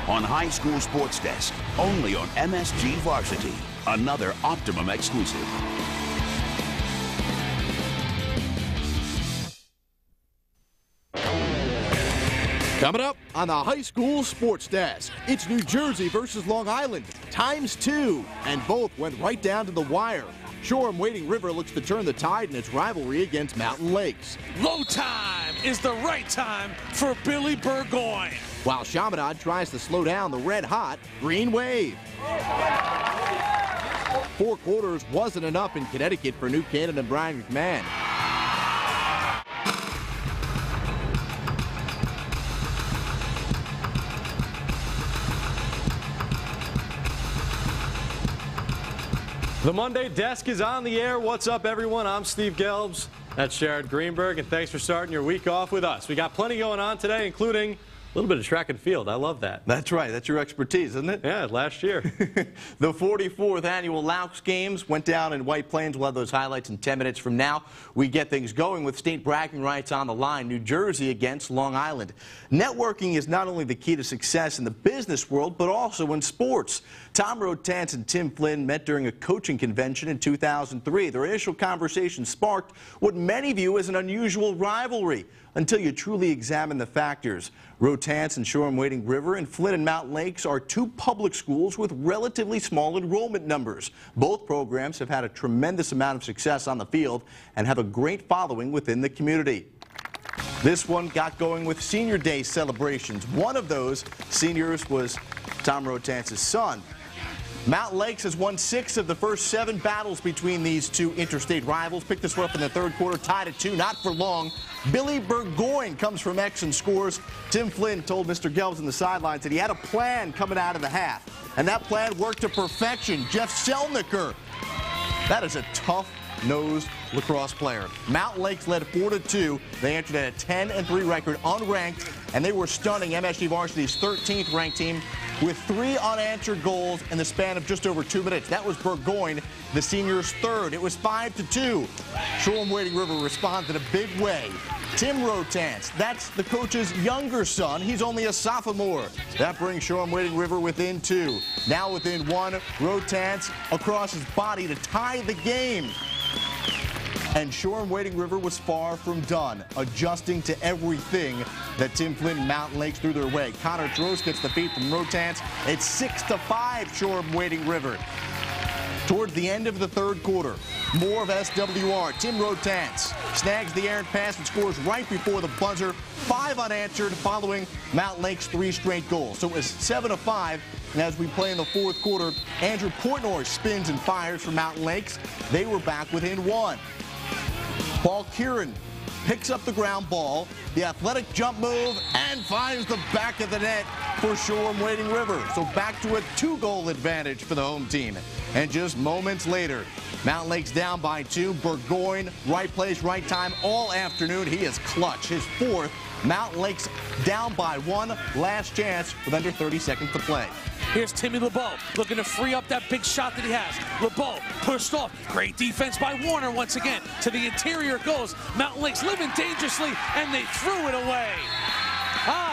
on High School Sports Desk, only on MSG Varsity, another Optimum exclusive. Coming up on the High School Sports Desk, it's New Jersey versus Long Island, ×2, and both went right down to the wire. Shoreham-Wading River looks to turn the tide in its rivalry against Mountain Lakes. Low time is the right time for Billy Burgoyne. While Chaminade tries to slow down the red-hot Green Wave. 4 quarters wasn't enough in Connecticut for New Canaan and Brian McMahon. The Monday Desk is on the air. What's up, everyone? I'm Steve Gelbs. That's Jared Greenberg, and thanks for starting your week off with us. We got plenty going on today, including a little bit of track and field. I love that. That's right. That's your expertise, isn't it? Yeah, last year. The 44th annual Lax Games went down in White Plains. We'll have those highlights in 10 minutes from now. We get things going with state bragging rights on the line. New Jersey against Long Island. Networking is not only the key to success in the business world, but also in sports. Tom Rotanz and Tim Flynn met during a coaching convention in 2003. Their initial conversation sparked what many view as an unusual rivalry until you truly examine the factors. Rotanz and Shoreham-Wading River and Flynn and Mountain Lakes are 2 public schools with relatively small enrollment numbers. Both programs have had a tremendous amount of success on the field and have a great following within the community. This one got going with Senior Day celebrations. One of those seniors was Tom Rotanz's son. Mountain Lakes has won 6 of the first 7 battles between these 2 interstate rivals. Picked this one up in the 3rd quarter, tied at 2, not for long. Billy Burgoyne comes from X and scores. Tim Flynn told Mr. Gelbs in the sidelines that he had a plan coming out of the half, and that plan worked to perfection. Jeff Selnicker, that is a tough-nosed lacrosse player. Mountain Lakes led 4-2. They entered at a 10-3 record, unranked, and they were stunning MSG Varsity's 13th ranked team with 3 unanswered goals in the span of just over 2 minutes. That was Burgoyne, the senior's 3rd. It was 5-2. Shoreham-Wading River responded in a big way. Tim Rotanz, that's the coach's younger son. He's only a sophomore. That brings Shoreham-Wading River within 2. Now within 1, Rotanz across his body to tie the game. And Shoreham-Wading River was far from done, adjusting to everything that Tim Flynn and Mountain Lakes threw their way. Connor Trost gets the feed from Rotanz. It's 6-5 Shoreham-Wading River. Towards the end of the 3rd quarter, more of SWR. Tim Rotanz snags the errant pass and scores right before the buzzer. 5 unanswered following Mountain Lakes' 3 straight goals. So it was 7-5. And as we play in the 4th quarter, Andrew Portnoy spins and fires for Mountain Lakes. They were back within 1. Paul Kieran picks up the ground ball, the athletic jump move, and finds the back of the net for Shoreham-Wading River. So back to a 2-goal advantage for the home team. And just moments later, Mountain Lakes down by 2. Burgoyne, right place, right time all afternoon. He is clutch. His 4th. Mountain Lakes down by 1. Last chance with under 30 seconds to play. Here's Timmy LeBeau looking to free up that big shot that he has. LeBeau pushed off. Great defense by Warner once again. To the interior goes. Mountain Lakes living dangerously, and they threw it away.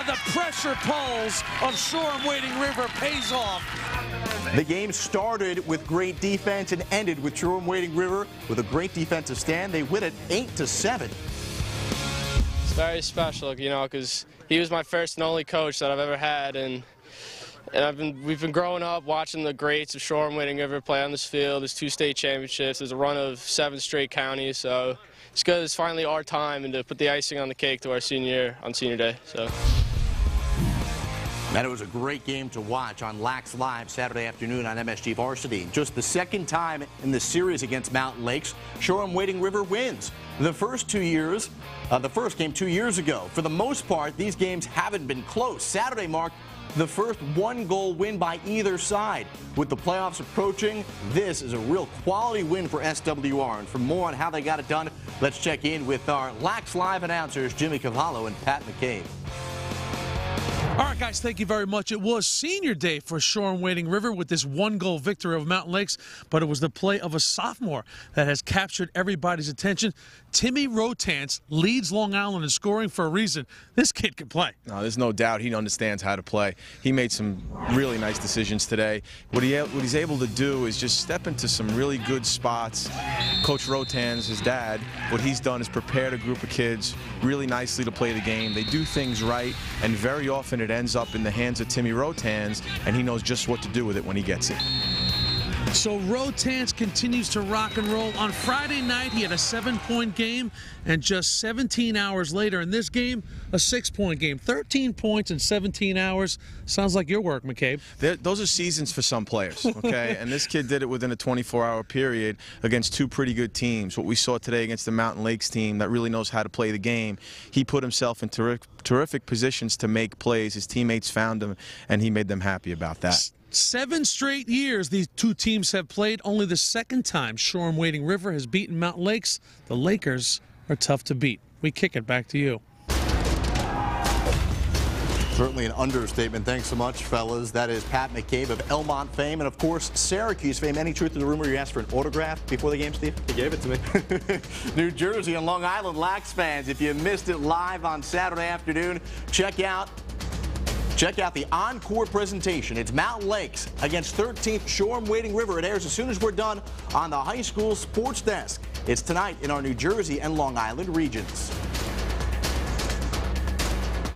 The pressure pulls of Shoreham-Wading River pays off. The game started with great defense and ended with Shoreham-Wading River with a great defensive stand. They win it 8-7. It's very special, you know, because he was my first and only coach that I've ever had, and we've been growing up watching the greats of Shoreham-Wading River play on this field. There's 2 state championships. There's a run of 7 straight counties, so it's good. It's finally our time, and to put the icing on the cake to our senior year on Senior Day. So. And it was a great game to watch on Lax Live Saturday afternoon on MSG Varsity. Just the 2nd time in the series against Mountain Lakes, Shoreham-Wading River wins. The first game 2 years ago. For the most part, these games haven't been close. Saturday marked the first 1-goal win by either side. With the playoffs approaching, this is a real quality win for SWR. And for more on how they got it done, let's check in with our Lax Live announcers, Jimmy Cavallo and Pat McCabe. All right, guys, thank you very much. It was senior day for Shore-Wading River with this 1-goal victory over Mountain Lakes, but it was the play of a sophomore that has captured everybody's attention. Timmy Rotanz leads Long Island in scoring for a reason. This kid can play. No, there's no doubt he understands how to play. He made some really nice decisions today. What he's able to do is just step into some really good spots. Coach Rotanz, his dad, what he's done is prepared a group of kids really nicely to play the game. They do things right, and very often it ends up in the hands of Timmy Rotanz, and he knows just what to do with it when he gets it. So Rotanz continues to rock and roll. On Friday night, he had a 7-point game, and just 17 hours later in this game, a 6-point game. 13 points in 17 hours. Sounds like your work, McCabe. Those are seasons for some players, okay? And this kid did it within a 24-hour period against two pretty good teams. What we saw today against the Mountain Lakes team that really knows how to play the game, he put himself in terrific positions to make plays. His teammates found him, and he made them happy about that. 7 straight years these two teams have played. Only the second time Shore-Wading River has beaten Mountain Lakes. The Lakers are tough to beat. We kick it back to you. Certainly an understatement. Thanks so much, fellas. That is Pat McCabe of Elmont fame and, of course, Syracuse fame. Any truth to the rumor you asked for an autograph before the game, Steve? He gave it to me. New Jersey and Long Island Lax fans, if you missed it live on Saturday afternoon, check out the encore presentation. It's Mountain Lakes against 13th Shore-Wading River. It airs as soon as we're done on the high school sports desk. It's tonight in our New Jersey and Long Island regions.